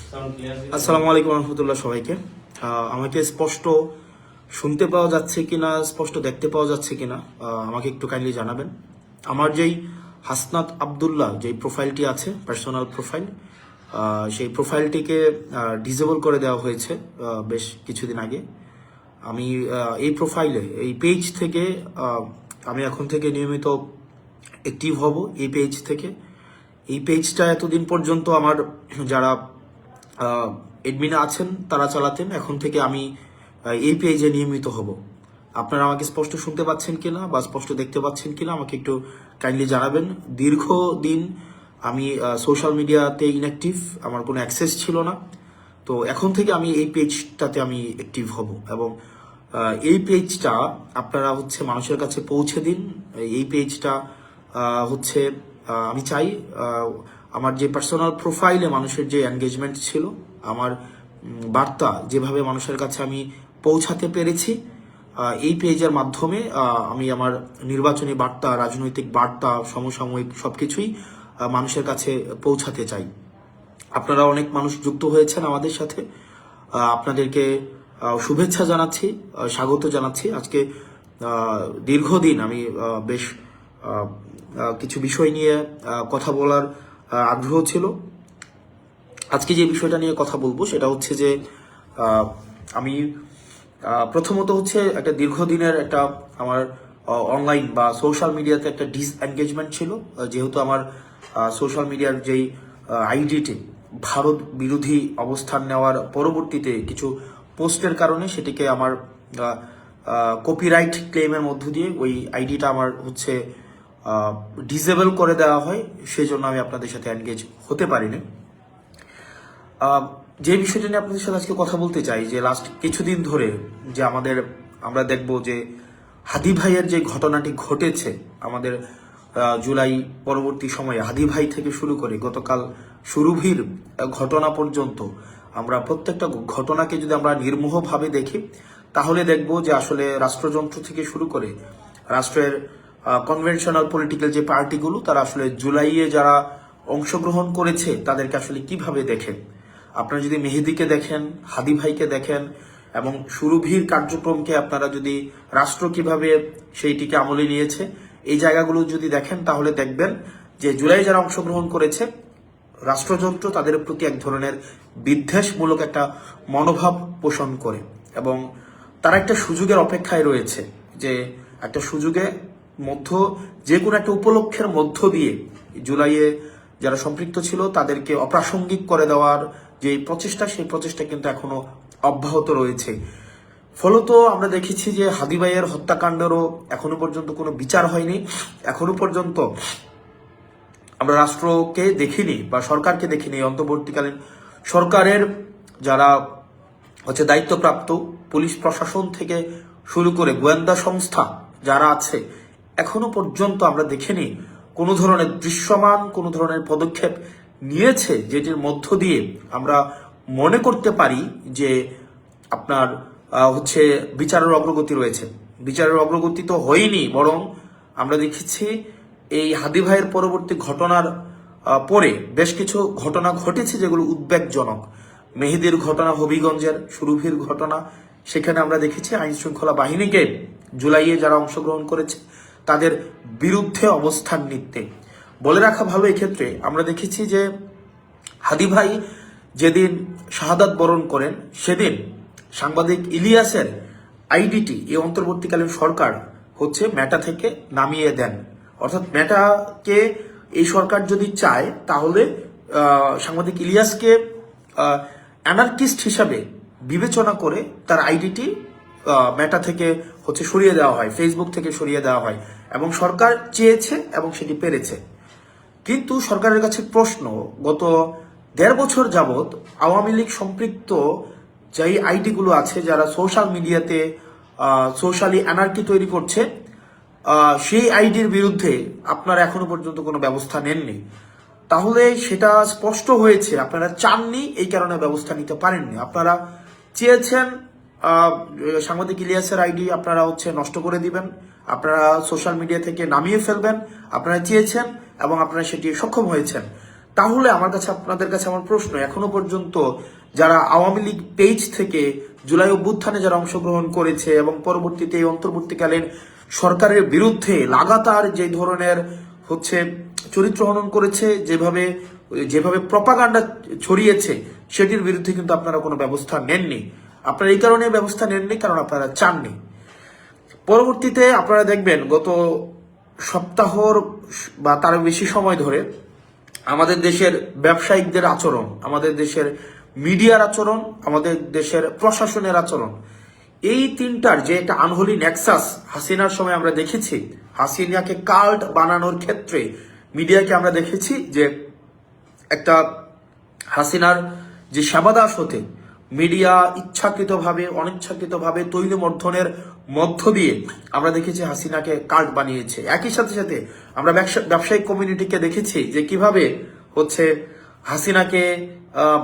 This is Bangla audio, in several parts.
আসসালামু আলাইকুম রহমতুল্লাহ সবাইকে। আমাকে স্পষ্ট শুনতে পাওয়া যাচ্ছে কিনা, স্পষ্ট দেখতে পাওয়া যাচ্ছে কিনা আমাকে একটু কাইন্ডলি জানাবেন। আমার যেই হাসনাত আব্দুল্লাহ যেই প্রোফাইলটি আছে, পার্সোনাল প্রোফাইল, সেই প্রোফাইলটিকে ডিসেবল করে দেওয়া হয়েছে বেশ কিছুদিন আগে। আমি এই প্রোফাইলে, এই পেজ থেকে আমি এখন থেকে নিয়মিত অ্যাক্টিভ হব। এই পেজ থেকে, এই পেজটা এতদিন পর্যন্ত আমার যারা এডমিন আছেন তারা চালাতেন, এখন থেকে আমি এই পেজে নিয়মিত হব। আপনারা আমাকে স্পষ্ট শুনতে পাচ্ছেন কিনা বা স্পষ্ট দেখতে পাচ্ছেন কিনা আমাকে একটু কাইন্ডলি জানাবেন। দীর্ঘদিন আমি সোশ্যাল মিডিয়াতে ইনঅ্যাক্টিভ, আমার কোনো অ্যাক্সেস ছিল না। তো এখন থেকে আমি এই পেজটাতে আমি অ্যাক্টিভ হব এবং এই পেজটা আপনারা মানুষের কাছে পৌঁছে দিন। এই পেজটা হচ্ছে আমি চাই আমার যে পার্সোনাল প্রোফাইলে মানুষের যে এনগেজমেন্ট ছিল, আমার বার্তা যেভাবে মানুষের কাছে আমি পৌঁছাতে পেরেছি, এই পেজের মাধ্যমে আমি আমার নির্বাচনী বার্তা, রাজনৈতিক বার্তা, সমসাময়িক সবকিছুই মানুষের কাছে পৌঁছাতে চাই। আপনারা অনেক মানুষ যুক্ত হয়েছেন আমাদের সাথে, আপনাদেরকে শুভেচ্ছা জানাচ্ছি, স্বাগত জানাচ্ছি। আজকে দীর্ঘদিন আমি বেশ কিছু বিষয় নিয়ে কথা বলার আগ্রহ ছিল। আজকে যে বিষয়টা নিয়ে কথা বলবো সেটা হচ্ছে যে আমি প্রথমত একটা দীর্ঘদিনের একটা আমার অনলাইন বা সোশ্যাল মিডিয়াতে একটা ডিসএনগেজমেন্ট ছিল, যেহেতু আমার সোশ্যাল মিডিয়ার যেই আইডিটি ভারত বিরোধী অবস্থান নেওয়ার পরবর্তীতে কিছু পোস্টের কারণে সেটিকে আমার কপিরাইট ক্লেমের মধ্য দিয়ে ওই আইডিটা আমার ডিসেবল করে দেওয়া হয়। সেই জন্য আমি আপনাদের সাথে এনগেজ হতে পারিনি। যে বিষয়টা নিয়ে আপনাদের সাথে আজকে কথা বলতে চাই, যে লাস্ট কিছুদিন ধরে যে আমরা দেখব যে হাদি ভাইয়ের যে ঘটনাটি ঘটেছে, আমাদের জুলাই পরবর্তী সময়ে হাদি ভাই থেকে শুরু করে গতকাল সুরভির ঘটনা পর্যন্ত আমরা প্রত্যেকটা ঘটনাকে যদি আমরা নির্মোহভাবে দেখি, তাহলে দেখব যে আসলে রাষ্ট্রযন্ত্র থেকে শুরু করে রাষ্ট্রের কনভেনশনাল পলিটিক্যাল যে পার্টিগুলো, তারা আসলে জুলাইয়ে যারা অংশগ্রহণ করেছে তাদেরকে আসলে কিভাবে দেখেন। আপনারা যদি মেহেদিকে দেখেন, হাদি ভাইকে দেখেন এবং সুরভির কার্যক্রমকে আপনারা যদি রাষ্ট্র কিভাবে সেইটিকে আমলে নিয়েছে, এই জায়গাগুলো যদি দেখেন, তাহলে দেখবেন যে জুলাই যারা অংশগ্রহণ করেছে, রাষ্ট্রযন্ত্র তাদের প্রতি এক ধরনের বিদ্বেষমূলক একটা মনোভাব পোষণ করে এবং তারা একটা সুযোগের অপেক্ষায় রয়েছে, যে একটা সুযোগের যে কোনো একটা উপলক্ষের মধ্য দিয়ে জুলাইয়ে যারা সম্পৃক্ত ছিল তাদেরকে অপ্রাসঙ্গিক করে দেওয়ার যে প্রচেষ্টা, সেই প্রচেষ্টা কিন্তু এখনো অব্যাহত রয়েছে। ফলত আমরা দেখেছি যে হাদি ভাইয়ের হত্যাকাণ্ডেরও এখনো পর্যন্ত কোনো বিচার হয়নি। এখনো পর্যন্ত আমরা রাষ্ট্রকে দেখিনি বা সরকারকে দেখিনি, অন্তর্বর্তীকালীন সরকারের যারা দায়িত্বপ্রাপ্ত পুলিশ প্রশাসন থেকে শুরু করে গোয়েন্দা সংস্থা যারা আছে, এখনো পর্যন্ত আমরা দেখিনি কোনো ধরনের দৃশ্যমান কোনো ধরনের পদক্ষেপ নিয়েছে, যেটির মধ্য দিয়ে আমরা মনে করতে পারি যে আপনার বিচারের অগ্রগতি রয়েছে। বিচারের অগ্রগতি তো হয়নি, বরং আমরা দেখেছি এই হাদি ভাইয়ের পরবর্তী ঘটনার পরে বেশ কিছু ঘটনা ঘটেছে যেগুলো উদ্বেগজনক। মেহেদির ঘটনা, হবিগঞ্জের সুরভির ঘটনা, সেখানে আমরা দেখেছি আইন শৃঙ্খলা বাহিনীকে জুলাইয়ে যারা অংশগ্রহণ করেছে তাদের বিরুদ্ধে অবস্থান নিতে। বলে রাখা ভালো এক্ষেত্রে, আমরা দেখেছি যে হাদি ভাই যেদিন শাহাদাত বরণ করেন, সেদিন সাংবাদিক ইলিয়াসের আইডিটি এই অন্তর্বর্তীকালীন সরকার মেটা থেকে নামিয়ে দেন। অর্থাৎ মেটাকে এই সরকার যদি চায়, তাহলে সাংবাদিক ইলিয়াসকে অ্যানার্কিস্ট হিসাবে বিবেচনা করে তার আইডিটি মেটা থেকে সরিয়ে দেওয়া হয়, ফেসবুক থেকে সরিয়ে দেওয়া হয় এবং সরকার চেয়েছে এবং সেটি পেরেছে। কিন্তু সরকারের কাছে প্রশ্ন, গত 1.5 বছর যাবৎ আওয়ামী লীগ সম্পৃক্ত যেই আইডিগুলো আছে, যারা সোশ্যাল মিডিয়াতে সোশ্যালি অ্যানার্কি তৈরি করছে, সেই আইডির বিরুদ্ধে আপনারা এখনো পর্যন্ত কোনো ব্যবস্থা নেননি। তাহলে সেটা স্পষ্ট হয়েছে আপনারা চাননি, এই কারণে ব্যবস্থা নিতে পারেননি। আপনারা চেয়েছেন সাংবাদিক ইলিয়াসের আইডি আপনারা নষ্ট করে দিবেন, আপনারা সোশ্যাল মিডিয়া থেকে নামিয়ে ফেলবেন, আপনারা চেয়েছেন এবং আপনারা সেটি সক্ষম হয়েছেন। তাহলে আপনাদের কাছে আমার প্রশ্ন, এখনো পর্যন্ত যারা আওয়ামী লীগ পেজ থেকে জুলাই অভ্যুত্থানে যারা অংশগ্রহণ করেছে এবং পরবর্তীতে এই অন্তর্বর্তীকালীন সরকারের বিরুদ্ধে লাগাতার যে ধরনের চরিত্র হনন করেছে, যেভাবে প্রপাগান্ডা ছড়িয়েছে, সেটির বিরুদ্ধে কিন্তু আপনারা কোনো ব্যবস্থা নেননি। আপনারা এই কারণে ব্যবস্থা নেননি কারণ আপনারা চাননি। পরবর্তীতে আপনারা দেখবেন গত সপ্তাহর বা তার বেশি সময় ধরে আমাদের দেশের ব্যবসায়িকদের আচরণ, আমাদের দেশের মিডিয়ার আচরণ, আমাদের দেশের প্রশাসনের আচরণ, এই তিনটার যে একটা আনহোলি নেক্সাস হাসিনার সময় আমরা দেখেছি। হাসিনাকে কাল্ট বানানোর ক্ষেত্রে মিডিয়াকে আমরা দেখেছি যে একটা হাসিনার যে সেবাদাস হতে মিডিয়া ইচ্ছাকৃতভাবে অনিচ্ছাকৃতভাবে তৈলমর্ধনের মধ্য দিয়ে আমরা দেখেছি হাসিনাকে কাল্ট বানিয়েছে। একই সাথে সাথে আমরা ব্যবসায়িক কমিউনিটিকে দেখেছি যে কিভাবে হাসিনাকে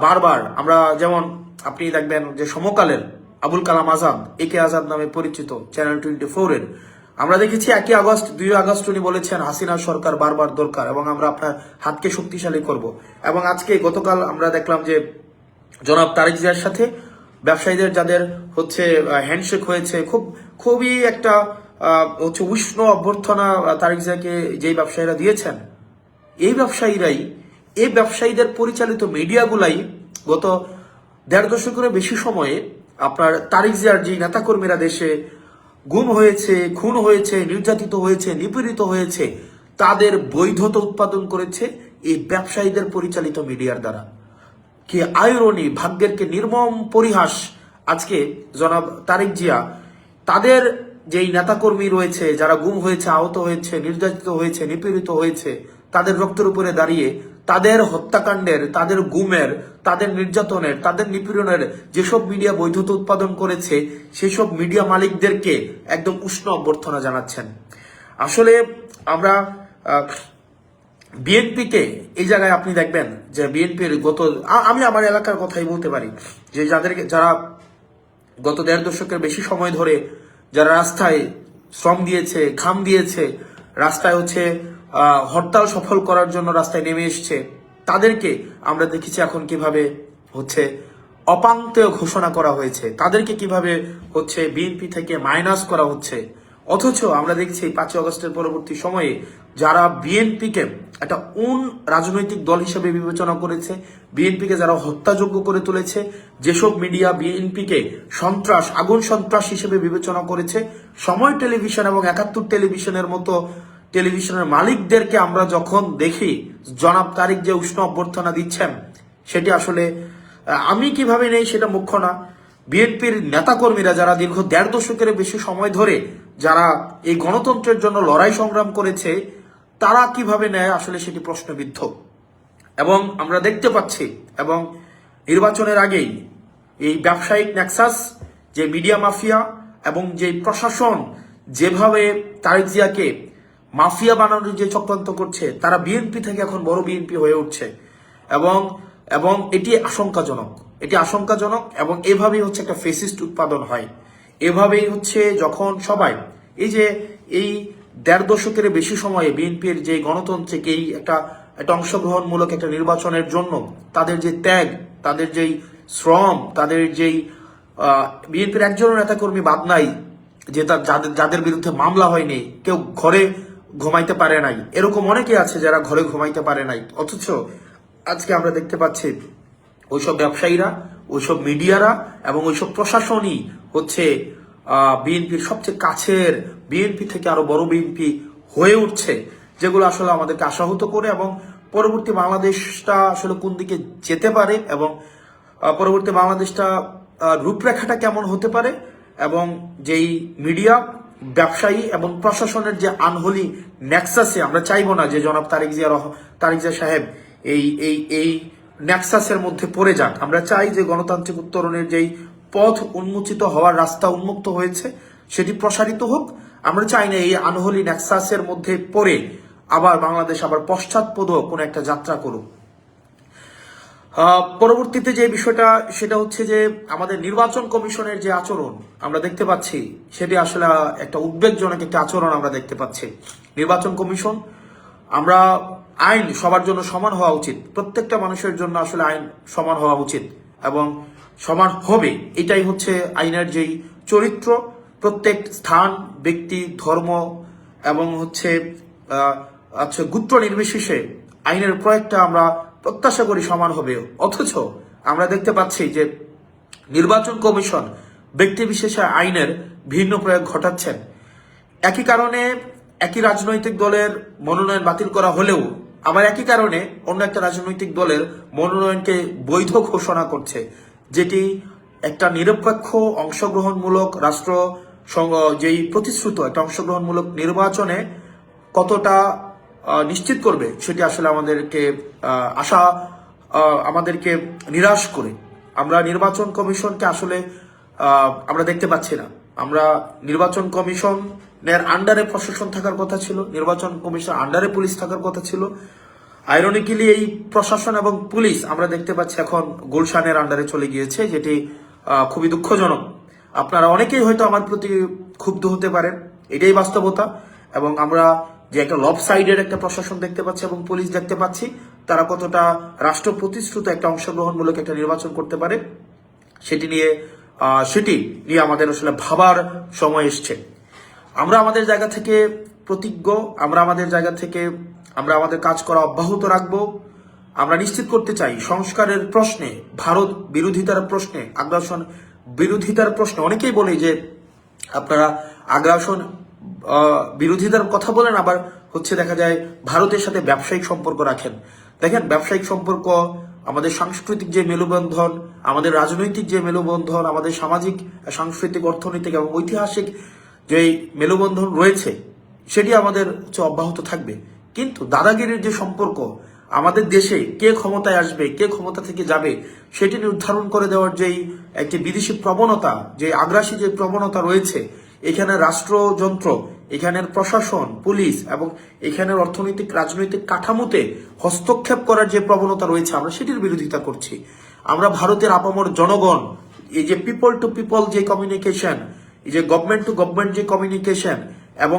বারবার আমরা, যেমন আপনি দেখবেন যে সমকালের আবুল কালাম আজাদ, একে আজাদ নামে পরিচিত, চ্যানেল 24-এর, আমরা দেখেছি 2 আগস্ট উনি বলেছেন হাসিনা সরকার বারবার দরকার এবং আমরা আপনার হাতকে শক্তিশালী করব। এবং গতকাল আমরা দেখলাম যে জনাব তারেক জিয়ার সাথে ব্যবসায়ীদের যাদের হ্যান্ডশেক হয়েছে, খুবই একটা উষ্ণ অভ্যর্থনা তারেক জিয়াকে যেই ব্যবসায়ীরা দিয়েছেন, এই ব্যবসায়ীদের পরিচালিত মিডিয়াগুলাই গত 1.5 দশকের বেশি সময়ে আপনার তারেক জিয়ার যে নেতাকর্মীরা দেশে গুম হয়েছে, খুন হয়েছে, নির্যাতিত হয়েছে, নিপীড়িত হয়েছে, তাদের বৈধতা উৎপাদন করেছে এই ব্যবসায়ীদের পরিচালিত মিডিয়ার দ্বারা। কি আইরনি, ভাগ্যের কি নির্মম পরিহাস। আজকে জনাব তারেক জিয়া তাদের যেই নেতাকর্মী রয়েছে, যারা গুম হয়েছে, আহত হয়েছে, নির্যাতিত হয়েছে, নিপীড়িত হয়েছে, তাদের রক্তের উপরে দাঁড়িয়ে তাদের হত্যাকাণ্ডের, তাদের গুমের, তাদের নির্যাতনের, তাদের নিপীড়নের যেসব মিডিয়া বৈধতা উৎপাদন করেছে, সেসব মিডিয়া মালিকদেরকে একদম উষ্ণ অভ্যর্থনা জানাচ্ছেন। আসলে আমরা বিএনপিকে এই জায়গায় আপনি দেখবেন যে বিএনপির আমি আমার এলাকার কথাই বলতে পারি যে যারা গত 1.5 দশকের বেশি সময় ধরে যারা রাস্তায় শ্রম দিয়েছে, ঘাম দিয়েছে, রাস্তায় হরতাল সফল করার জন্য রাস্তায় নেমে এসছে, তাদেরকে আমরা দেখেছি এখন কিভাবে অপাঙ্ক্তেয় ঘোষণা করা হয়েছে, তাদেরকে কিভাবে বিএনপি থেকে মাইনাস করা হচ্ছে। অথচ আমরা দেখছি 5 আগস্টের পরবর্তী সময়ে যারা বিএনপিকে একটা রাজনৈতিক দল হিসেবে বিবেচনা করেছে, বিএনপিকে যারা হত্যাযোগ্য করে তুলেছে, যেসব মিডিয়া বিএনপিকে সন্ত্রাস, আগুন সন্ত্রাস হিসেবে বিবেচনা করেছে, সময় টেলিভিশন এবং 71 টেলিভিশনের মতো টেলিভিশনের মালিকদেরকে আমরা যখন দেখি জনাব তারেক যে উষ্ণ অভ্যর্থনা দিচ্ছেন, সেটি আসলে আমি কিভাবে নেই সেটা মুখ্য না। বিএনপির নেতাকর্মীরা যারা দীর্ঘ 1.5 দশকের বেশি সময় ধরে যারা এই গণতন্ত্রের জন্য লড়াই সংগ্রাম করেছে, তারা কিভাবে নেয় আসলে সেটি প্রশ্নবিদ্ধ। এবং আমরা দেখতে পাচ্ছি, এবং নির্বাচনের আগেই এই ব্যবসায়িক নেক্সাস, যে মিডিয়া মাফিয়া এবং যে প্রশাসন যেভাবে তারেক জিয়াকে মাফিয়া বানানোর যে চক্রান্ত করছে, তারা বিএনপি থেকে এখন বড় বিএনপি হয়ে উঠছে। এবং এটি আশঙ্কাজনক এবং এভাবেই একটা ফেসিস্ট উৎপাদন হয়। এভাবেই যখন সবাই এই 1.5 দশকের বেশি সময়ে বিএনপির যে গণতন্ত্রকে একটা অংশগ্রহণমূলক একটা নির্বাচনের জন্য তাদের যে ত্যাগ, তাদের যেই শ্রম, তাদের যেই বিএনপির একজনের নেতাকর্মী বাদ নাই যে যাদের বিরুদ্ধে মামলা হয়নি, কেউ ঘরে ঘুমাইতে পারে নাই, এরকম অনেকে আছে যারা ঘরে ঘুমাইতে পারে নাই। অথচ আজকে আমরা দেখতে পাচ্ছি ওইসব ব্যবসায়ীরা, ওইসব মিডিয়ারা এবং ওইসব প্রশাসনই বিএনপির সবচেয়ে কাছের, বিএনপি থেকে আরো বড় বিএনপি হয়ে উঠছে, যেগুলো আসলে আমাদেরকে আশাহত করে। এবং পরবর্তী বাংলাদেশটা আসলে কোন দিকে যেতে পারে এবং পরবর্তী বাংলাদেশটা রূপরেখাটা কেমন হতে পারে, এবং যেই মিডিয়া, ব্যবসায়ী এবং প্রশাসনের যে আনহোলি নেক্সাসে, আমরা চাইবো না যে জনাব তারেক জিয়া সাহেব এই নেক্সাসের মধ্যে পড়ে যান। আমরা চাই যে গণতান্ত্রিক উত্তরণের যেই পথ উন্মোচিত হওয়ার রাস্তা উন্মুক্ত হয়েছে, সেটি প্রসারিত হোক। আমরা চাই না এই আনহোলি নেক্সাসের মধ্যে পড়ে আবার বাংলাদেশ পশ্চাৎপদ কোন একটা যাত্রা করুক। পরবর্তীতে যে বিষয়টা, সেটা যে আমাদের নির্বাচন কমিশনের যে আচরণ আমরা দেখতে পাচ্ছি, সেটি আসলে একটা উদ্বেগজনক একটা আচরণ আমরা দেখতে পাচ্ছি। নির্বাচন কমিশন, আমরা আইন সবার জন্য সমান হওয়া উচিত, প্রত্যেকটা মানুষের জন্য আসলে আইন সমান হওয়া উচিত এবং সমান হবে। এটাই হচ্ছে আইনের যেই চরিত্র। প্রত্যেক স্থান, ব্যক্তি, ধর্ম এবং হচ্ছে গোত্র নির্বিশেষে আইনের প্রয়োগটা আমরা প্রত্যাশা করি সমান হবে। অথচ আমরা দেখতে পাচ্ছি যে নির্বাচন কমিশন ব্যক্তি বিশেষে আইনের ভিন্ন প্রয়োগ ঘটাচ্ছেন। একই কারণে একই রাজনৈতিক দলের মনোনয়ন বাতিল করা হলেও আবার একই কারণে অন্য একটা রাজনৈতিক দলের মনোনয়নকে বৈধ ঘোষণা করছে, যেটি একটা নিরপেক্ষ অংশগ্রহণমূলক রাষ্ট্র যেই প্রতিশ্রুত একটা অংশগ্রহণমূলক নির্বাচনে কতটা নিশ্চিত করবে সেটি আসলে আমাদেরকে নিরাশ করে। আমরা নির্বাচন কমিশনকে আসলে আমরা দেখতে পাচ্ছি না। আমরা নির্বাচন কমিশনের আন্ডারে প্রশাসন থাকার কথা ছিল, নির্বাচন কমিশন আন্ডারে পুলিশ থাকার কথা ছিল। আইরনিক্যালি এই প্রশাসন এবং পুলিশ আমরা দেখতে পাচ্ছি এখন গুলশানের আন্ডারে চলে গিয়েছে, যেটি খুবই দুঃখজনক। আপনারা অনেকেই হয়তো আমার প্রতি ক্ষুব্ধ হতে পারেন, এটাই বাস্তবতা। এবং আমরা যে একটা লব সাইডের একটা প্রশাসন দেখতে পাচ্ছি এবং পুলিশ দেখতে পাচ্ছি, তারা কতটা রাষ্ট্র প্রতিশ্রুত একটা অংশগ্রহণমূলক একটা নির্বাচন করতে পারে সেটি নিয়ে আমাদের আসলে ভাবার সময় এসছে। আমরা আমাদের জায়গা থেকে প্রতিজ্ঞ, আমরা আমাদের জায়গা থেকে আমরা আমাদের কাজ করা অব্যাহত রাখবো। আমরা নিশ্চিত করতে চাই সংস্কারের প্রশ্নে, ভারত বিরোধিতার প্রশ্নে, আগ্রাসন বিরোধিতার প্রশ্নে অনেকেই বলে যে আপনারা আগ্রাসন বিরোধিতার কথা বলেন, আবার হচ্ছে দেখা যায় ভারতের সাথে ব্যবসায়িক সম্পর্ক রাখেন। দেখেন, ব্যবসায়িক সম্পর্ক, আমাদের সাংস্কৃতিক যে মেলবন্ধন, আমাদের রাজনৈতিক যে মেলবন্ধন, আমাদের সামাজিক, সাংস্কৃতিক, অর্থনৈতিক এবং ঐতিহাসিক যে মেলবন্ধন রয়েছে সেটি আমাদের অব্যাহত থাকবে। কিন্তু দাদাগিরির যে সম্পর্ক, আমাদের দেশে কে ক্ষমতায় আসবে, কে ক্ষমতা থেকে যাবে সেটি নির্ধারণ করে দেওয়ার যেই একটি বিদেশি প্রবণতা, যে আগ্রাসী যে প্রবণতা রয়েছে, এখানে রাষ্ট্রযন্ত্র, এখানের প্রশাসন, পুলিশ এবং এখানের অর্থনৈতিক রাজনৈতিক কাঠামোতে হস্তক্ষেপ করার যে প্রবণতা রয়েছে, আমরা সেটির বিরোধিতা করছি। আমরা ভারতের আপামর জনগণ, এই যে পিপল টু পিপল যে কমিউনিকেশন, এই যে গভর্নমেন্ট টু গভর্নমেন্ট যে কমিউনিকেশন এবং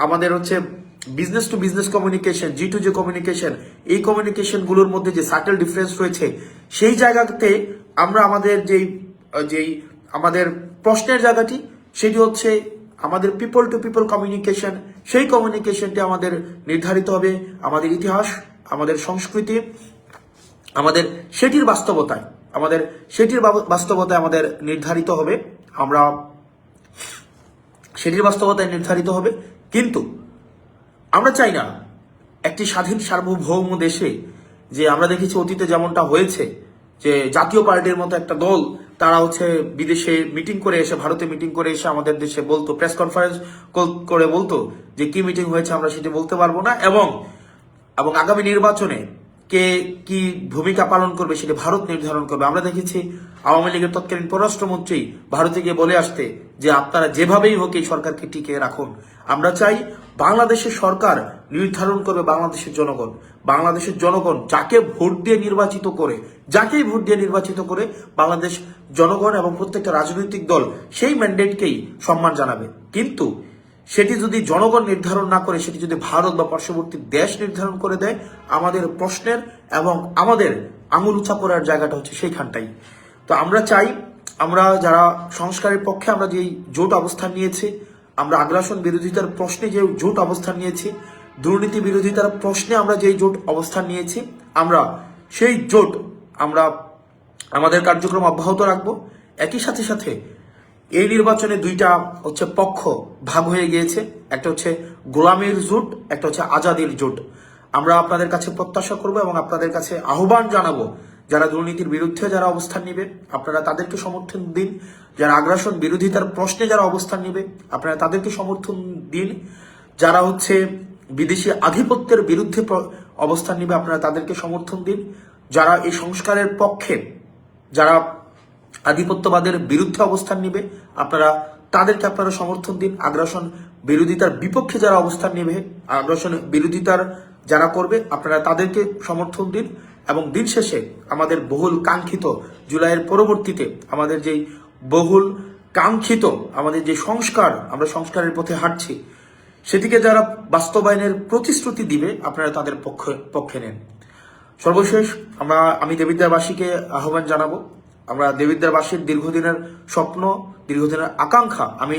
আমাদের business to business communication, G to যে কমিউনিকেশন, এই কমিউনিকেশন গুলোর মধ্যে যে সাটেল ডিফারেন্স রয়েছে, সেই জায়গাতে আমরা আমাদের প্রশ্নের জায়গাটি সেটি হচ্ছে আমাদের পিপল টু পিপল কমিউনিকেশন। সেই কমিউনিকেশনটি আমাদের নির্ধারিত হবে আমাদের ইতিহাস, আমাদের সংস্কৃতি, আমাদের সেটির বাস্তবতায় আমাদের নির্ধারিত হবে। আমরা সেটির বাস্তবতায় নির্ধারিত হবে। কিন্তু আমরা চাই না একটি স্বাধীন সার্বভৌম দেশে, যে আমরা দেখেছি অতীতে যেমনটা হয়েছে, যে জাতীয় পার্টির মতো একটা দল তারা বিদেশে মিটিং করে এসে, ভারতে মিটিং করে এসে আমাদের দেশে বলতো, প্রেস কনফারেন্স করে বলতো যে কি মিটিং হয়েছে আমরা সেটি বলতে পারবো না, এবং আগামী নির্বাচনে কে কি ভূমিকা পালন করবে সেটি ভারত নির্ধারণ করবে। আমরা দেখেছি আওয়ামী লীগের তৎকালীন পররাষ্ট্রমন্ত্রী ভারতে গিয়ে বলে আসতে যে আপনারা যেভাবেই হোক এই সরকারকে টিকিয়ে রাখুন। আমরা চাই বাংলাদেশের সরকার নির্ধারণ করবে বাংলাদেশের জনগণ যাকেই ভোট দিয়ে নির্বাচিত করে বাংলাদেশ জনগণ এবং প্রত্যেকটা রাজনৈতিক দল সেই ম্যান্ডেটকেই সম্মান জানাবে। কিন্তু সেটি যদি জনগণ নির্ধারণ না করে, সেটি যদি ভারত বা পার্শ্ববর্তী দেশ নির্ধারণ করে দেয়, আমাদের প্রশ্নের এবং আমাদের আঙুল উঁচা করার জায়গাটা সেইখানটাই। তো আমরা চাই, আমরা যারা সংস্কারের পক্ষে আমরা যেই জোট অবস্থান নিয়েছি, আমরা আগ্রাসন বিরোধিতার প্রশ্নে যে জোট অবস্থান নিয়েছি, দুর্নীতি বিরোধিতার প্রশ্নে আমরা যেই জোট অবস্থান নিয়েছি, আমরা সেই জোট আমাদের কার্যক্রম অব্যাহত রাখবো। একই সাথে এই নির্বাচনে দুইটা পক্ষ ভাগ হয়ে গিয়েছে, একটা গোলামীর জোট, একটা আজাদির জোট। আমরা আপনাদের কাছে প্রত্যাশা করব এবং আপনাদের কাছে আহ্বান জানাবো, যারা দুর্নীতির বিরুদ্ধে যারা অবস্থান নিবে আপনারা তাদেরকে সমর্থন দিন, যারা আগ্রাসন বিরোধিতার প্রশ্নে যারা অবস্থান নিবে আপনারা তাদেরকে সমর্থন দিন, যারা বিদেশি আধিপত্যের বিরুদ্ধে অবস্থান নিবে আপনারা তাদেরকে সমর্থন দিন, যারা এই সংস্কারের পক্ষে, যারা আধিপত্যবাদের বিরুদ্ধে অবস্থান নিবে তাদেরকে আপনারা সমর্থন দিন। আগ্রাসন বিরোধিতার বিপক্ষে যারা অবস্থান নেবে, আগ্রাসন বিরোধিতার যারা করবে আপনারা তাদেরকে সমর্থন দিন। এবং দিন শেষে আমাদের বহুল কাঙ্ক্ষিত জুলাইয়ের পরবর্তীতে আমাদের আমাদের যে সংস্কার, আমরা সংস্কারের পথে হাঁটছি, সেটিকে যারা বাস্তবায়নের প্রতিশ্রুতি দিবে আপনারা তাদের পক্ষে নেন। সর্বশেষ আমি দেবিদ্বারবাসীকে আহ্বান জানাবো, আমরা দেবিদ্বারবাসীর দীর্ঘদিনের স্বপ্ন, দীর্ঘদিনের আকাঙ্ক্ষা, আমি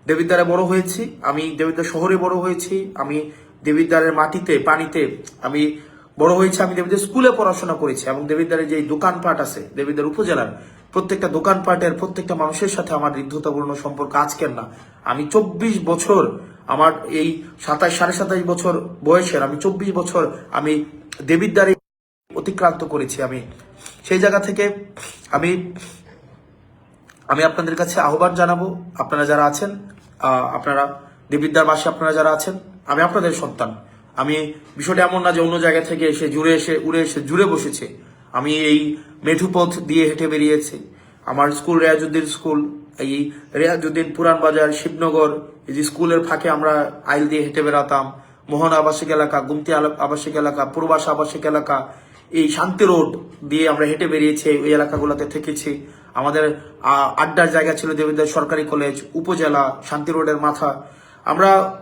দেবিদ্বারে বড় হয়েছি, আমি দেবিদ্বার শহরে বড় হয়েছি, আমি দেবিদ্বারের মাটিতে পানিতে আমি বড় হয়েছি, আমি দেবিদ্বার স্কুলে পড়াশোনা করেছি এবং দেবিদ্বারের যে দোকানপাট আছে দেবিদ্বার উপজেলার প্রত্যেকটা দোকানপাটের প্রত্যেকটা মানুষের সাথে আমার হৃদ্যতাপূর্ণ সম্পর্ক আজকের না। আমি 24 বছর, আমার এই 27 বছর বয়সের আমি 24 বছর আমি দেবিদ্বারে অতিক্রান্ত করেছি। আমি সেই জায়গা থেকে আমি আপনাদের কাছে আহ্বান জানাবো, আপনারা যারা আছেন, আপনারা দেবিদ্বারবাসী আপনারা যারা আছেন, আমি আপনাদের সন্তান। আমি বিষয়টা এমন না যে অন্য জায়গা থেকে উড়ে এসে জুড়ে বসেছে। আমি এই মেঠুপথ দিয়ে হেঁটে বেরিয়েছি। আমার স্কুল রেয়াজউদ্দিন স্কুল, এই রেয়াজউদ্দিন পুরান বাজার, শিবনগর, এই যে স্কুলের ফাঁকে আমরা আইল দিয়ে হেঁটে বেড়াতাম, মোহন আবাসিক এলাকা, গুমতি আবাসিক এলাকা, পূর্বাস আবাসিক এলাকা, এই শান্তি রোড দিয়ে আমরা হেঁটে বেরিয়েছি, ওই এলাকাগুলোতে থেকেছি। আমাদের আড্ডার জায়গা ছিল দেবিদ্বার সরকারি কলেজ, উপজেলা, শান্তি রোডের মাথা।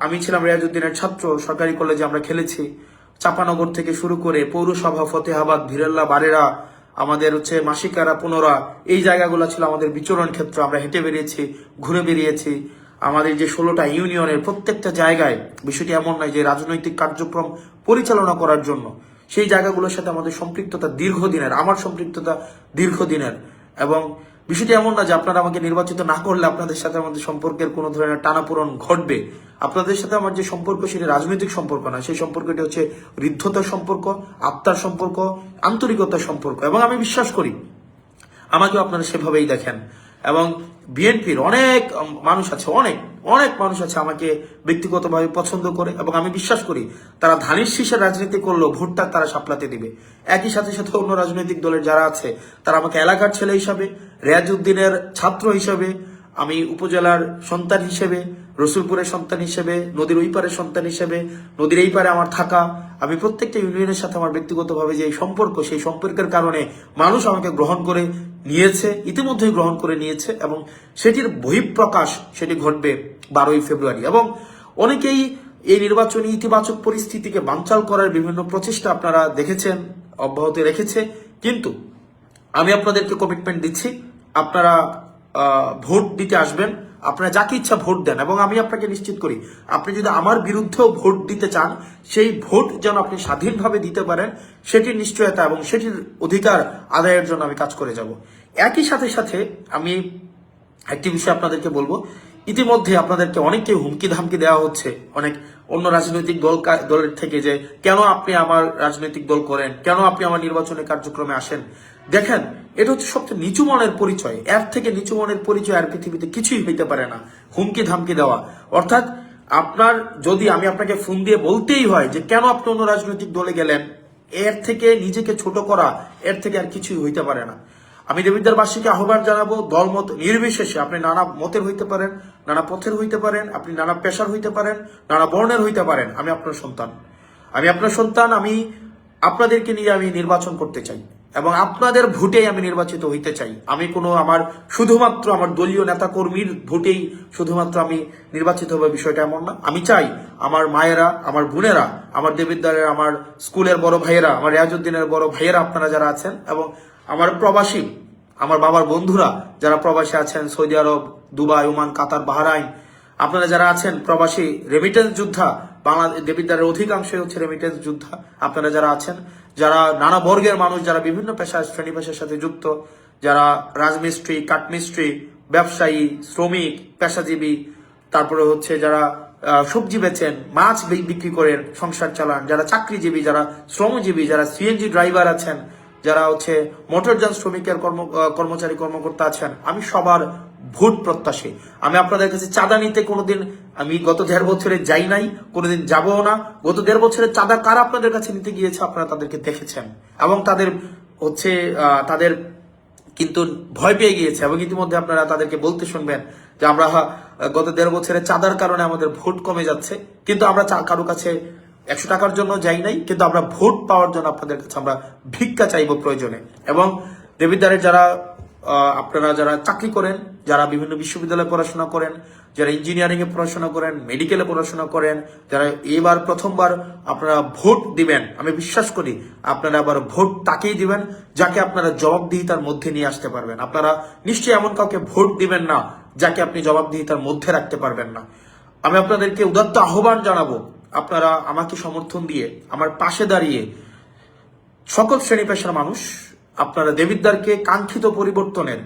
আমি ছিলাম রেয়াজউদ্দিনের ছাত্র, সরকারি কলেজে আমরা খেলেছি। চাপানগর থেকে শুরু করে পৌরসভা, ফতেহাবাদ, ভিরেল্লা, বারেরা, আমাদের মাসিকারা, পুনরা, এই জায়গাগুলো ছিল আমাদের বিচরণ ক্ষেত্র। আমরা হেঁটে বেরিয়েছি, ঘুরে বেরিয়েছি। আমাদের যে 16টা ইউনিয়নের প্রত্যেকটা জায়গায়, বিষয়টি এমন নয় যে রাজনৈতিক কার্যক্রম পরিচালনা করার জন্য, সেই জায়গাগুলোর সাথে আমাদের সম্পৃক্ততা দীর্ঘদিনের, আমার সম্পৃক্ততা দীর্ঘদিনের। এবং বিষয়টি এমন না যে আপনারা আমাকে নির্বাচিত না করলে আপনাদের সাথে আমাদের সম্পর্কের কোনো ধরনের টানাপোড়েন ঘটবে। আপনাদের সাথে আমার যে সম্পর্ক সেটি রাজনৈতিক সম্পর্ক না, সেই সম্পর্কটি হচ্ছে হৃদ্যতার সম্পর্ক, আত্মার সম্পর্ক, আন্তরিকতার সম্পর্ক। এবং আমি বিশ্বাস করি আমাকেও আপনারা সেভাবেই দেখেন। এবং বিএনপির অনেক মানুষ আছে, অনেক মানুষ আছে আমাকে ব্যক্তিগতভাবে পছন্দ করে, এবং আমি বিশ্বাস করি তারা ধানের শীষের রাজনীতি করলেও ভোটটা তারা সাপলাতে দিবে। একই সাথে সাথে অন্য রাজনৈতিক দলের যারা আছে তারা আমাকে এলাকার ছেলে হিসাবে, রেয়াজউদ্দিনের ছাত্র হিসাবে, আমি উপজেলার সন্তান হিসেবে, রসুলপুরের সন্তান হিসেবে, নদীর ওই পারের সন্তান হিসেবে, নদীর এই পারে আমার থাকা, আমি প্রত্যেকটা ইউনিয়নের সাথে আমার ব্যক্তিগতভাবে যে সম্পর্ক, সেই সম্পর্কের কারণে মানুষ আমাকে গ্রহণ করে নিয়েছে, ইতিমধ্যেই গ্রহণ করে নিয়েছে, এবং সেটির বহিঃপ্রকাশ সেটি ঘটবে 12ই ফেব্রুয়ারি। এবং অনেকেই এই নির্বাচনী ইতিবাচক পরিস্থিতিকে বানচাল করার বিভিন্ন প্রচেষ্টা আপনারা দেখেছেন, অব্যাহত রেখেছে। কিন্তু আমি আপনাদেরকে কমিটমেন্ট দিচ্ছি, আপনারা ভোট দিতে আসবেন, আপনারা যাকে ইচ্ছা ভোট দেন, এবং আমি আপনাকে নিশ্চিত করি আপনি যদি আমার বিরুদ্ধেও ভোট দিতে চান, সেই ভোট যেন আপনি স্বাধীনভাবে দিতে পারেন, সেটির নিশ্চয়তা এবং সেটির অধিকার আদায়ের জন্য আমি কাজ করে যাব। একই সাথে সাথে আমি একটি বিষয় আপনাদেরকে বলবো, ইতিমধ্যে আপনাদেরকে অনেককে হুমকি ধামকি দেওয়া হচ্ছে অনেক অন্য রাজনৈতিক দলের থেকে, যে কেন আপনি আমার রাজনৈতিক দল করেন, কেন আপনি আমার নির্বাচনী কার্যক্রমে আসেন। দেখেন, এটা হচ্ছে সবচেয়ে নিচু মনের পরিচয়, এর থেকে নিচু মনের পরিচয় আর পৃথিবীতে কিছুই হইতে পারে না। হুমকি ধামকি দেওয়া অর্থাৎ যদি আমি আপনাকে ফোন দিয়ে বলতেই হয় যে কেন আপনি অন্য রাজনৈতিক দলে গেলেন, এর থেকে নিজেকে ছোট করা, এর থেকে আর কিছুই হইতে পারে না। আমি দেবিদ্বারবাসীকে আহ্বান জানাবো, দলমত নির্বিশেষে আপনি নানা মতের হইতে পারেন, নানা পথের হইতে পারেন, আপনি নানা পেশার হইতে পারেন, নানা বর্ণের হইতে পারেন, আমি আপনার সন্তান, আমি আপনাদেরকে নিয়ে আমি নির্বাচন করতে চাই, এবং আপনাদের ভোটেই আমি নির্বাচিত হইতে চাই। আমি শুধুমাত্র আমার দলীয় নেতা কর্মীর ভোটেই শুধুমাত্র আমি নির্বাচিত হবে, বিষয়টা এমন না। আমি চাই আমার মায়েরা, আমার বোনেরা, আমার দেবিদ্বারের, আমার স্কুলের বড় ভাইয়েরা, আমার রেয়াজউদ্দিনের বড় ভাইয়েরা, আপনারা যারা আছেন, এবং আমার প্রবাসী, আমার বাবার বন্ধুরা যারা প্রবাসী আছেন, সৌদি আরব, দুবাই, ওমান, কাতার, বাহরাইন, আপনারা যারা আছেন প্রবাসী রেমিটেন্স যোদ্ধা, বাংলাদেশ দেবিদ্বারের অধিকাংশই হচ্ছে রেমিটেন্স যোদ্ধা, আপনারা যারা আছেন, যারা নানা বর্গের মানুষ, যারা বিভিন্ন শ্রেণী পেশার সাথে যুক্ত, যারা রাজমিস্ত্রি, কাঠমিস্ত্রি, ব্যবসায়ী, শ্রমিক, পেশাজীবী, তারপরে যারা সবজি বেচেন, মাছ বিক্রি করেন, সংসার চালান, যারা চাকরিজীবী, যারা শ্রমজীবী, যারা সিএনজি ড্রাইভার আছেন, যারা মোটরযান শ্রমিকের কর্মচারী কর্মকর্তা আছেন, আমি সবার ভোট প্রত্যাশী। আমি আপনাদের কাছে চাঁদা নিতে কোনোদিন, আমি গত 1.5 বছরে যাই নাই, কোনোদিন যাবও না। গত 1.5 বছরের চাঁদা কারা আপনাদের কাছে নিতে গিয়েছে আপনারা তাদেরকে দেখেছেন, এবং তাদের কিন্তু ভয় পেয়ে গিয়েছে, এবং ইতিমধ্যে আপনারা তাদেরকে বলতে শুনবেন যে আমরা গত 1.5 বছরের চাঁদার কারণে আমাদের ভোট কমে যাচ্ছে। কিন্তু আমরা কারো কাছে 100 টাকার জন্য যাই নাই, কিন্তু আমরা ভোট পাওয়ার জন্য আপনাদের কাছে আমরা ভিক্ষা চাইব প্রয়োজনে। এবং দেবিদ্বারের যারা আপনারা যারা চাকরি করেন, যারা বিভিন্ন বিশ্ববিদ্যালয়ে পড়াশোনা করেন, যারা ইঞ্জিনিয়ারিং এ পড়াশোনা করেন, মেডিকেলে পড়াশোনা করেন, যারা এবার প্রথমবার আপনারা ভোট দিবেন, আমি বিশ্বাস করি আপনারা আবার ভোট তাকেই দিবেন যাকে আপনারা জবাবদিহিতার মধ্যে নিয়ে আসতে পারবেন। আপনারা নিশ্চয়ই এমন কাউকে ভোট দিবেন না যাকে আপনি জবাবদিহিতার মধ্যে রাখতে পারবেন না। আমি আপনাদেরকে উদাত্ত আহ্বান জানাবো, আপনারা আমাকে সমর্থন দিয়ে আমার পাশে দাঁড়িয়ে সকল শ্রেণী পেশার মানুষ আপনারা দেবিদ্বারকে কাঙ্ক্ষিত পরিবর্তনের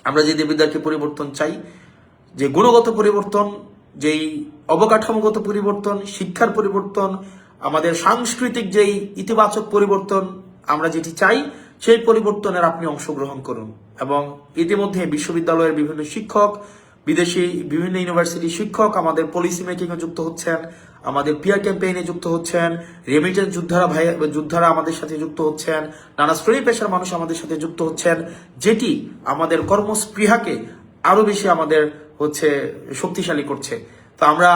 আমরা যে দেবিদ্বারকে পরিবর্তন চাই, যে গুণগত পরিবর্তন, যেই অবকাঠামোগত পরিবর্তন, শিক্ষার পরিবর্তন, আমাদের সাংস্কৃতিক যেই ইতিবাচক পরিবর্তন আমরা যেটি চাই, সেই পরিবর্তনের আপনি অংশগ্রহণ করুন। এবং ইতিমধ্যে বিশ্ববিদ্যালয়ের বিভিন্ন শিক্ষক, বিদেশি বিভিন্ন ইউনিভার্সিটি শিক্ষক আমাদের পলিসি মেকিং এ যুক্ত হচ্ছেন, আমাদের পিয়ার ক্যাম্পেইনে যুক্ত হচ্ছেন, রেমিটেন্স যোদ্ধারা আমাদের সাথে যুক্ত হচ্ছেন, নানা শ্রেণী পেশার মানুষ আমাদের সাথে যুক্ত হচ্ছেন, যেটি আমাদের কর্মস্পৃহাকে আরো বেশি আমাদের শক্তিশালী করছে। তো আমরা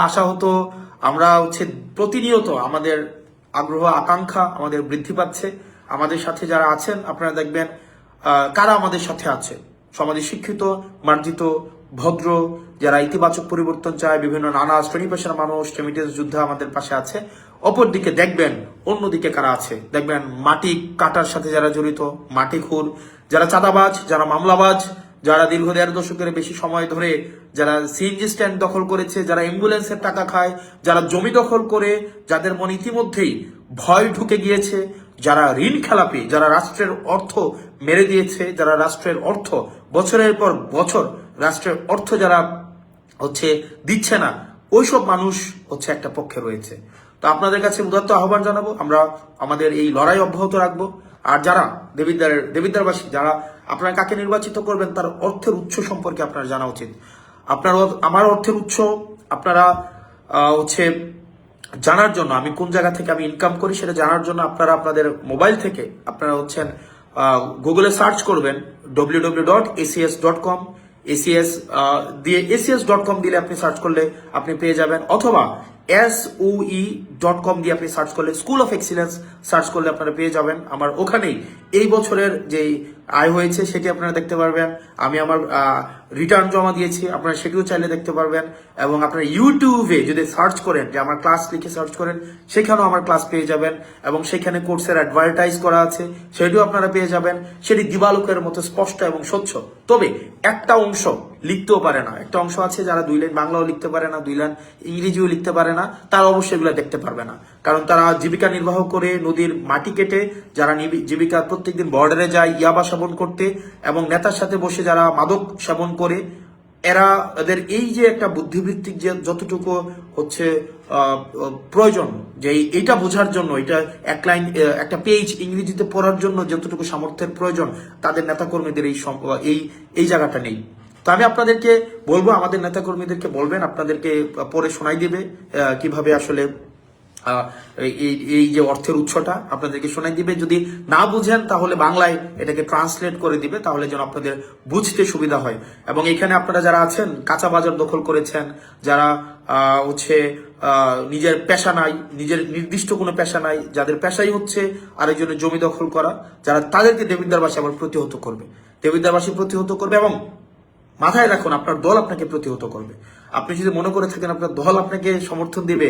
প্রতিনিয়ত আমাদের আগ্রহ আকাঙ্ক্ষা আমাদের বৃদ্ধি পাচ্ছে। আমাদের সাথে যারা আছেন আপনারা দেখবেন কারা আমাদের সাথে আছে, সমাজে শিক্ষিত, মার্জিত, ভদ্র, যারা ইতিবাচক পরিবর্তন চায়, বিভিন্ন নানা শ্রেণী পেশার মানুষ, রেমিটেন্স যোদ্ধা আমাদের পাশে আছে। অপরদিকে দেখবেন অন্যদিকে কারা আছে, দেখবেন মাটি কাটার সাথে যারা জড়িত, মাটি খুর, যারা চাঁদাবাজ, যারা মামলাবাজ, যারা দীর্ঘ 1.5 দশকের বেশি সময় ধরে যারা সিএনজি স্ট্যান্ড দখল করেছে, যারা অ্যাম্বুলেন্সের টাকা খায়, যারা জমি দখল করে, যাদের মনে ইতিমধ্যেই ভয় ঢুকে গিয়েছে, যারা ঋণ খেলাপি, যারা রাষ্ট্রের অর্থ মেরে দিয়েছে, যারা রাষ্ট্রের অর্থ বছরের পর বছর রাষ্ট্রের অর্থ যারা দিচ্ছে না, ওইসব মানুষ একটা পক্ষে রয়েছে। তো আপনাদের কাছে উদাত্ত আহ্বান জানাবো, আমরা আমাদের এই লড়াই অব্যাহত রাখবো। আর যারা দেবিদ্বারবাসী, যারা আপনারা কাকে নির্বাচিত করবেন তার অর্থের উৎস সম্পর্কে আপনার জানা উচিত। আমার অর্থের উৎস আপনারা জানার জন্য, আমি কোন জায়গা থেকে আমি ইনকাম করি সেটা জানার জন্য আপনারা আপনাদের মোবাইল থেকে আপনারা গুগলে সার্চ করবেন www.acs.com, acs.com দিলে আপনি সার্চ করলে আপনি পেয়ে যাবেন, অথবা SOE.com দিয়ে আপনি সার্চ করলে, স্কুল অফ এক্সিলেন্স সার্চ করলে আপনারা পেয়ে যাবেন। আমার ওখানেই এই বছরের যে আয় হয়েছে সেটি আপনারা দেখতে পারবেন। আমি আমার রিটার্ন জমা দিয়েছি, আপনারা সেটিও চাইলে দেখতে পারবেন। এবং আপনারা ইউটিউবে যদি সার্চ করেন, যে আমার ক্লাস লিখে সার্চ করেন, সেখানেও আমার ক্লাস পেয়ে যাবেন। এবং সেখানে কোর্সের অ্যাডভার্টাইজ করা আছে, সেটিও আপনারা পেয়ে যাবেন। সেটি দিবালোকের মতো স্পষ্ট এবং স্বচ্ছ। তবে একটা অংশ লিখতেও পারে না, একটা অংশ আছে যারা 2 লাইন বাংলাও লিখতে পারে না, 2 লাইন ইংরেজিও লিখতে পারে না, তারা অবশ্যই এগুলো দেখতে পারবে না। কারণ তারা জীবিকা নির্বাহ করে নদীর মাটি কেটে, যারা জীবিকা প্রত্যেকদিন বর্ডারে যায় ইয়াবা সেবন করতে, এবং নেতার সাথে বসে যারা মাদক সেবন করে, এদের এই যে একটা বুদ্ধিবৃত্তিক যে যতটুকু প্রয়োজন, যে এইটা বোঝার জন্য, এটা এক লাইন একটা পেজ ইংরেজিতে পড়ার জন্য যতটুকু সামর্থ্যের প্রয়োজন, তাদের নেতাকর্মীদের এই জায়গাটা নেই। তো আমি আপনাদেরকে বলবো, আমাদের নেতাকর্মীদেরকে বলবেন, আপনাদেরকে পরে শোনাই দিবে কিভাবে আসলে এই যে অর্থের উৎসটা আপনাদেরকে শোনাই দিবে। যদি না বুঝেন তাহলে বাংলায় এটাকে ট্রান্সলেট করে দিবে, তাহলে যেন আপনাদের বুঝতে সুবিধা হয়। এবং এখানে আপনারা যারা আছেন, কাঁচা বাজার দখল করেছেন, যারা নিজের পেশা নাই, নিজের নির্দিষ্ট কোনো পেশা নাই, যাদের পেশাই আরেকজনের জমি দখল করা, যারা তাদেরকে দেবিদ্বারবাসী আবার প্রতিহত করবে, দেবিদ্বারবাসী প্রতিহত করবে। এবং মাথায় রাখুন, আপনার দল আপনাকে প্রতিহত করবে। আপনি যদি মনে করে থাকেন আপনার দল আপনাকে সমর্থন দিবে,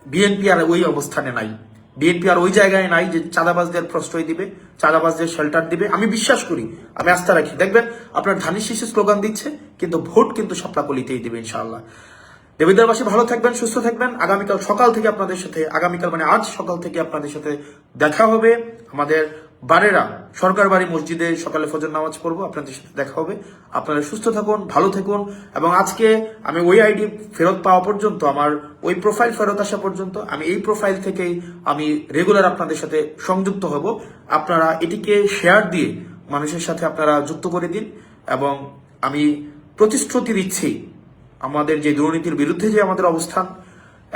বিএনপি আর ওই অবস্থানে নাই, বিএনপি আর ওই জায়গায় নাই যে চাঁদাবাজদের প্রশ্রয় দিবে, চাঁদাবাজদের শেল্টার দিবে। আমি বিশ্বাস করি, আমি আস্থা রাখি, দেখবেন আপনার ধানের শীষে স্লোগান দিচ্ছে, কিন্তু ভোট কিন্তু শাপলাকলিতেই দিবে ইনশাআল্লাহ। দেবিদ্বারবাসী ভালো থাকবেন, সুস্থ থাকবেন। আগামীকাল সকাল থেকে আপনাদের সাথে, আজ সকাল থেকে আপনাদের সাথে দেখা হবে আমাদের বারেরা সরকার বাড়ি মসজিদে, সকালে ফজর নামাজ পড়বো, আপনাদের সাথে দেখা হবে। আপনারা সুস্থ থাকুন, ভালো থাকুন। এবং আজকে আমি ওই আইডি ফেরত পাওয়া পর্যন্ত, আমার ওই প্রোফাইল ফেরত আসা পর্যন্ত, আমি এই প্রোফাইল থেকেই আমি রেগুলার আপনাদের সাথে সংযুক্ত হব। আপনারা এটিকে শেয়ার দিয়ে মানুষের সাথে আপনারা যুক্ত করে দিন। এবং আমি প্রতিশ্রুতি দিচ্ছি, আমাদের যে দুর্নীতির বিরুদ্ধে যে আমাদের অবস্থান,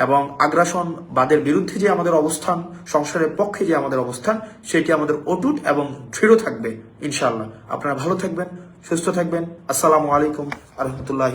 এবং আগ্রাসনবাদের বিরুদ্ধে যে আমাদের অবস্থান, সংসারের পক্ষে যে আমাদের অবস্থান, সেটি আমাদের অটুট এবং দৃঢ় থাকবে ইনশাআল্লাহ। আপনারা ভালো থাকবেন, সুস্থ থাকবেন। আসসালামু আলাইকুম আ রহমতুল্লাহ।